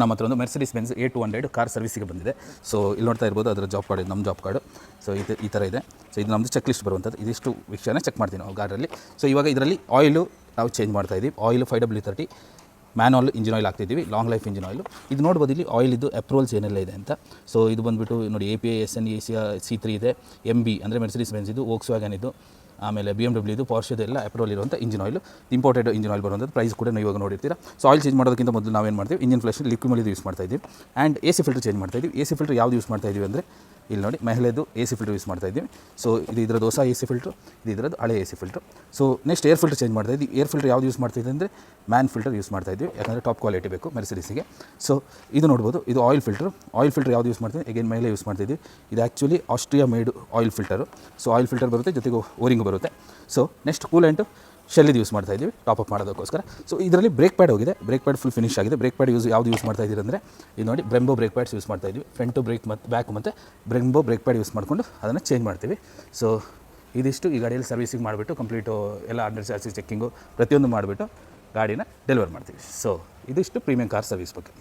ನಮ್ಮ ಹತ್ರ ಒಂದು ಮೆರ್ಸಿಡಿಸ್ ಬೆನ್ಸ್ A200 ಕಾರ್ ಸರ್ವಿಸಿಗೆ ಬಂದಿದೆ. ಸೊ ಇಲ್ಲಿ ನೋಡ್ತಾ ಇರ್ಬೋದು ಅದರ ಜಾಬ್ ಕಾರ್ಡ್, ನಮ್ಮ ಜಾಬ್ ಕಾರ್ಡು. ಸೊ ಇದು ಈ ಥರ ಇದೆ. ಸೊ ಇದು ನಮ್ಮದು ಚೆಕ್ ಲಿಸ್ಟ್ ಬರುವಂಥದ್ದು. ಇದಿಷ್ಟು ವಿಷಯನ ಚೆಕ್ ಮಾಡ್ತೀವಿ ನಾವು ಕಾರಲ್ಲಿ. ಸೊ ಇವಾಗ ಇದರಲ್ಲಿ ಆಯಿಲು ನಾವು ಚೇಂಜ್ ಮಾಡ್ತಾ ಇದ್ದೀವಿ. Oil 5W30 manual engine oil ಹಾಕ್ತಿದ್ದೀವಿ, ಲಾಂಗ್ ಲೈಫ್ ಇಂಜಿನ್ ಆಯಿಲು. ಇದು ನೋಡ್ಬೋದು ಇಲ್ಲಿ ಆಯಿಲ್ ಇದು ಅಪ್ರೂವಲ್ಸ್ ಏನೆಲ್ಲ ಇದೆ ಅಂತ. ಸೊ ಇದು ಬಂದುಬಿಟ್ಟು ನೋಡಿ API SN C3 ಇದೆ, MB ಅಂದರೆ ಮೆರ್ಸಿಡಿಸ್ ಬೆನ್ಸ್ ಇದು, ವೋಕ್ಸ್ವ್ಯಾಗನ್ ಇದು, ಆಮೇಲೆ BMW ಇದು, ಪಾರ್ಷೆದು ಎಲ್ಲ ಅಪ್ರೂವಲ್ ಇರುವಂಥ engine oil. Imported engine oil ಬರುವಂಥದ್ದು. ಪ್ರೈಸ್ ಕೂಡ ನೀವು ಇವಾಗ ನೋಡಿರ್ತೀರ. ಸೊ ಆಯಿಲ್ ಚೇಂಜ್ ಮಾಡೋದಕ್ಕಿಂತ ಮೊದಲು ನಾವೇನು ಮಾಡ್ತೀವಿ, ಇಂಜಿನ್ ಫ್ಲಶ್ ಲಿಕ್ವಿಡ್ ಇದು ಯೂಸ್ ಮಾಡ್ತಾ ಇದ್ದೀವಿ. ಆ್ಯಂಡ್ AC ಫಿಲ್ಟರ್ ಚೇಂಜ್ ಮಾಡ್ತಾ ಇದ್ದೀವಿ. AC ಫಿಲ್ಟರ್ ಯಾವುದು ಯೂಸ್ ಮಾಡ್ತಾ ಇದ್ದೀವಿ ಅಂದರೆ ಇಲ್ಲಿ ನೋಡಿ ಮಹಿಳೆದು AC ಫಿಲ್ಟರ್ ಯೂಸ್ ಮಾಡ್ತಾ ಇದ್ದೀವಿ. ಸೊ ಇದು ಇದರದ್ದು ಹೊಸ AC ಫಿಲ್ಟ್ರು, ಇದು ಇದರದ್ದು ಹಳೆ AC filter. So next air filter change ಮಾಡ್ತಾ ಇದ್ದೀವಿ. ಏರ್ ಫಿಲ್ಟರ್ ಯಾವುದು ಯೂಸ್ ಮಾಡ್ತಾ ಇದ್ದೀವಿ ಅಂದರೆ ಮ್ಯಾನ್ ಫಿಲ್ಟರ್ ಯೂಸ್ ಮಾಡ್ತಾ ಇದ್ದೀವಿ, ಯಾಕಂದರೆ ಟಾಪ್ ಕ್ವಾಲಿಟಿ ಬೇಕು ಮೆರ್ಸಿಡಿಸಿಗೆ. ಸೊ ಇದು ನೋಡ್ಬೋದು, ಇದು ಆಯಿಲ್ ಫಿಲ್ಟರ್. ಆಯಿಲ್ ಫಿಲ್ಟರ್ ಯಾವುದು ಯೂಸ್ ಮಾಡ್ತೀವಿ, ಎಗೇನ್ ಮಹಿಳೆ ಯೂಸ್ ಮಾಡ್ತಿದ್ದೀವಿ. ಇದು actually Austria made oil filter. So oil filter ಬರುತ್ತೆ, ಜೊತೆಗೆ ಓರಿಂಗ್ ಬರುತ್ತೆ. ಸೊ ನೆಕ್ಸ್ಟ್ ಕೂಲೆಂಟು ಶೆಲ್ಲಿದು ಯೂಸ್ ಮಾಡ್ತಾ ಇದ್ದೀವಿ ಟಾಪ್ ಅಪ್ ಮಾಡೋದಕ್ಕೋಸ್ಕರ. ಸೊ ಇದರಲ್ಲಿ ಬ್ರೇಕ್ ಪ್ಯಾಡ್ ಹೋಗಿದೆ, ಬ್ರೇಕ್ ಪ್ಯಾಡ್ ಫುಲ್ ಫಿನಿಶ್ ಆಗಿದೆ. ಬ್ರೇಕ್ ಪ್ಯಾಡ್ ಯಾವುದು ಯೂಸ್ ಮಾಡ್ತಾ ಇದ್ದೀರಿ ಅಂದರೆ ಇದು ನೋಡಿ ಬ್ರೆಂಬೋ ಬ್ರೇಕ್ ಪ್ಯಾಡ್ಸ್ ಯೂಸ್ ಮಾಡ್ತಾ ಇದ್ದೀವಿ. ಫ್ರಂಟು ಬ್ರೇಕ್ ಮತ್ತು ಬ್ಯಾಕ್ ಮತ್ತು ಬ್ರೆಂಬೋ ಬ್ರೇಕ್ ಪ್ಯಾಡ್ ಯೂಸ್ ಮಾಡಿಕೊಂಡು ಅದನ್ನು ಚೇಂಜ್ ಮಾಡ್ತೀವಿ. ಸೊ ಇದಿಷ್ಟು ಈ ಗಾಡಿಯಲ್ಲಿ ಸರ್ವಿಸಿಂಗ್ ಮಾಡಿಬಿಟ್ಟು ಕಂಪ್ಲೀಟು ಎಲ್ಲ ಅಂಡರ್ ಚಾರ್ಜಸ್ ಚೆಕ್ಕಿಂಗು ಪ್ರತಿಯೊಂದು ಮಾಡಿಬಿಟ್ಟು ಗಾಡಿನ ಡೆಲಿವರ್ ಮಾಡ್ತೀವಿ. ಸೊ ಇದಿಷ್ಟು ಪ್ರೀಮಿಯಂ ಕಾರ್ ಸರ್ವಿಸ್ ಬಗ್ಗೆ.